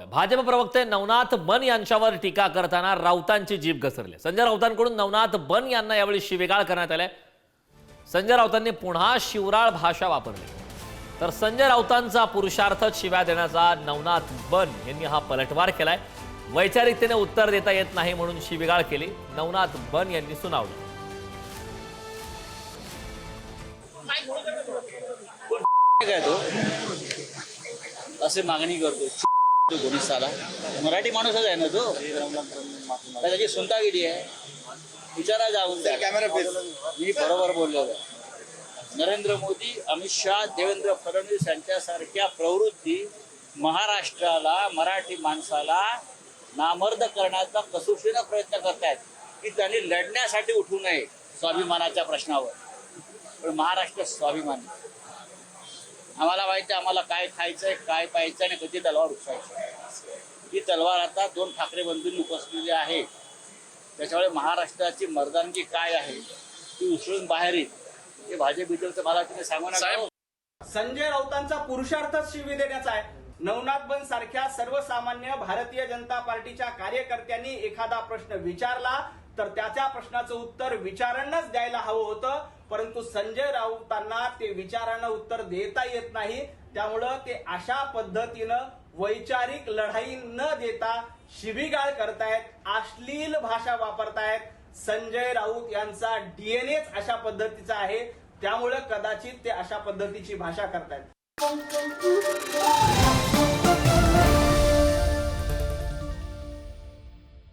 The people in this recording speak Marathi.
भाजप प्रवक्ते नवनाथ बन यांच्यावर टीका करताना राऊतांची जीभ घसरली। संजय राऊतांकडून नवनाथ बन यांना यावेळी शिवीगाळ करण्यात आली। संजय राऊतांनी पुन्हा शिवराळ भाषा वापरली, तर संजय राऊतांचा पुरुषार्थच शिव्या देण्याचा नवनाथ बन यांनी हा पलटवार केलाय। वैचारिकतेने उत्तर देता येत नाही म्हणून शिवीगाळ केली, नवनाथ बन यांनी सुनावलं। काय तो असे मागणी करतो कोणी साला मराठी माणूसच आहे ना तो, त्याची सुनतागिरी आहे। विचारा जाऊन त्या कॅमेरा मी बरोबर बोललो आहे। नरेंद्र मोदी, अमित शहा, देवेंद्र फडणवीस यांच्यासारख्या प्रवृत्ती महाराष्ट्राला, मराठी माणसाला नामर्द करण्याचा कसोशीने प्रयत्न करतायत की त्यांनी लढण्यासाठी उठू नये स्वाभिमानाच्या प्रश्नावर। पण महाराष्ट्र स्वाभिमान, आम्हाला माहिती आहे आम्हाला काय खायचंय, काय प्यायचं आणि कधी तलवार उचलायची। ही तलवार आता दोन ठाकरे बंधूंनी उपसलेली आहे, त्याच्यामुळे महाराष्ट्राची मर्दानगी काय आहे ती उचलून बाहेर येईल। हे भाजप इतर मला तुम्ही सांगू नका। संजय राऊतांचा पुरुषार्थच शिवी देण्याचा आहे। नवनाथ बन सारख्या सर्वसामान्य भारतीय जनता पार्टीच्या कार्यकर्त्यांनी एखादा प्रश्न विचारला तर त्याच्या प्रश्नाचं उत्तर विचारांनाच द्यायला हवं होतं, परंतु संजय राऊतांना ते विचारांना उत्तर देता येत नाही। त्यामुळं ते अशा पद्धतीनं वैचारिक लढाई न देता शिवीगाळ करतायत, अश्लील भाषा वापरतायत। संजय राऊत यांचा डीएनएच अशा पद्धतीचा आहे, त्यामुळे कदाचित ते अशा पद्धतीची भाषा करतायत।